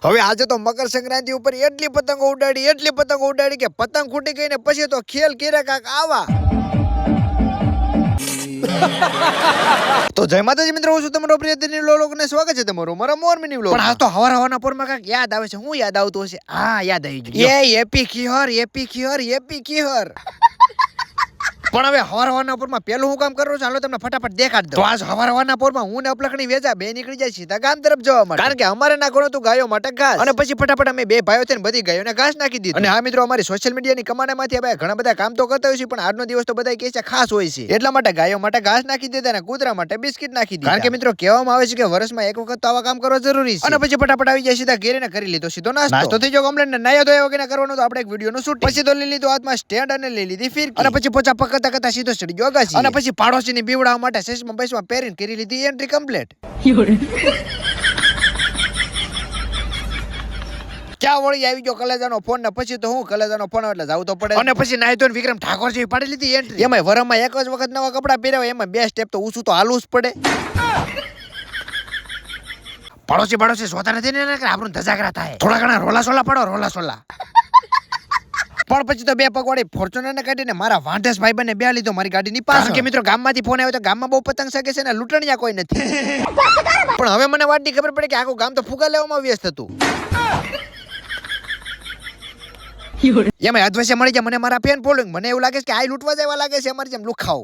હવે આજે તો મકર સંક્રાંતિ ઉપર એટલી પતંગો ઉડાડી કે પતંગ ખૂટી ગઈ ને પછી તો ખેલ કર્યા કાક આવા. તો જય માતાજી મિત્રો, હું છું તમારો પ્રિય દિનેશ વ્લોગ ને સ્વાગત છે તમારું મારા મોરમીની વ્લોગ. પણ આ તો હવારના પોરમાં કાક યાદ આવે છે. હું યાદ આવતું હશે? હા, યાદ આવી ગયું. એપી ખીહર. પણ હવે હવારના પોરમાં પેલું હું કામ કરું છું, હાલો તમને ફટાફટ દેખાડ દઉં. તો આજ હવારના પોરમાં હું ને અપલખણી વેચા બે નીકળી જાય સીધા ગામ તરફ જવા માટે, કારણ કે અમારે ના કોણ હતું ગાયો માટે ઘાસ. અને પછી ફટાફટ અમે બે ભાઈઓ થઈને બધી ગાયોને ઘાસ નાખી દીધું. અને હા મિત્રો, અમારી સોશિયલ મીડિયાની કમાણીમાંથી હવે ઘણા બધા કામ તો કરતા હોય છે, પણ આજનો દિવસ તો બધા કહે છે ખાસ હોય છે, એટલા માટે ગાયો માટે ઘાસ નાખી દીધા અને કૂતરા માટે બિસ્કિટ નાખી દીધા. કારણ કે મિત્રો કહેવામાં આવે છે કે વર્ષમાં એક વખત તો આવા કામ કરવા જરૂરી છે. અને પછી ફટાફટ આવી જાય સીધા ઘેરે ને કરી લીધો સીધો નાસ્તો થઈ ગયો કમ્પ્લેટ ને નાયો ધોયા વગર કરવાનું તો આપણે એક વિડીયોનું શૂટ. પછી તો લઈ લીધો હાથમાં સ્ટેન્ડ અને લઈ લીધી ફિરકી. અને પછી પોચા પકડતા કરતા સીધો ચડી ગયો અગાસી. અને પછી પાડોશીની બીવડાવવા માટે સેસમાં બેસમાં પહેરીને કરી લીધી એન્ટ્રી કમ્પ્લીટ. ક્યાં વળી આવી ગયો કલેજાનો ફોન ને પછી તો હું કલેજાનો ફોન એટલે જાવ તો પડે. અને પછી નાઈ તો વિક્રમ ઠાકોર જેવી પાડી લીધી એન્ટ્રી. એમાં વરમાં એક જ વખત નવા કપડા પહેર્યા, એમાં બે સ્ટેપ તો ઊંચું તો હાલવું જ પડે. પાડોશી સોતા નથી ને આપણું ધજાગરા થાય. થોડા ઘણા રોલા સોલા પાડો પણ પછી તો બે પગવાડી ફોર્ચ્યુનર ને કાઢીને મારા વાંઢેસ ભાઈ બને બે લીધો મારી ગાડીની પાસે. કારણ કે મિત્રો ગામમાંથી ફોન આવ્યો તો ગામમાં બહુ પતંગ શકે છે ને લૂંટણિયા કોઈ નથી. પણ હવે મને વાતની ખબર પડે કે આખું ગામ તો ફુગા લેવામાં વ્યસ્ત હતું. એમાં અધવશ્ય મળી જાય મને મારા ફેન ફોલોઈંગ. મને એવું લાગે છે કે આ લૂંટવા જેવા લાગે છે અમારી જેમ લુખાઓ.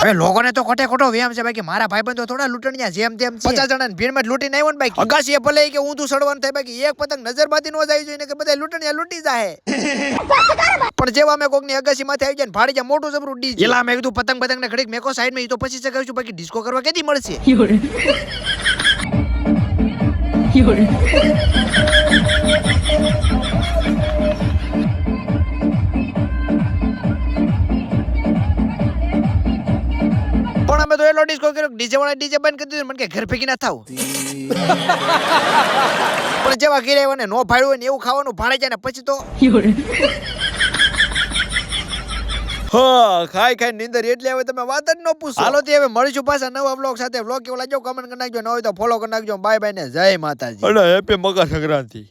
હવે લોકોને તો ખોટો વ્યામ છે ભાઈ કે મારા ભાઈબંધો થોડા લૂંટણિયા જેમ તેમ 50 જણાને ભીડમાં લૂંટીને આવ્યો ને ભાઈ અગાસી ભલે કે ઊંધું સડવાનું થાય બાકી એક પતંગ નજરબાથી નો જાય જોઈને કે બધા લૂંટણિયા લૂંટી જાય. પણ જેવા અમે કોકની અગાસી માંથી આવી જાય ને ફાડી જાય મોટું જબરું ડીજે. એલા મેં કીધું પતંગ ને ઘડીક મેકો સાઈડમાં ઈ તો પછી ચગાવીશું, બાકી ડિસ્કો કરવા કેદી મળશે? પણ અમે તો એટલો ડિસ્કો કર્યો ડીજે વાળા ડીજે બંધ કરી દીધું, મને કે ઘર ભેગી ના થાવ. પણ જેવા ઘેરે આવ્યા ને નો ભાડ્યું હોય ને એવું ખાવાનું ભાડે જાય ને પછી તો ખાઈ નીંદર એટલે હવે તમે વાત જ ન પૂછો. હાલો તે હવે મળીશું પાછા નવા વ્લોગ સાથે. વ્લોગ કેવો લાગ્યો કમેન્ટ કરી નાખજો, ન હોય તો ફોલો કરી નાખજો. બાય બાય ને જય માતાજી. હેપી મકર સંક્રાંતિ.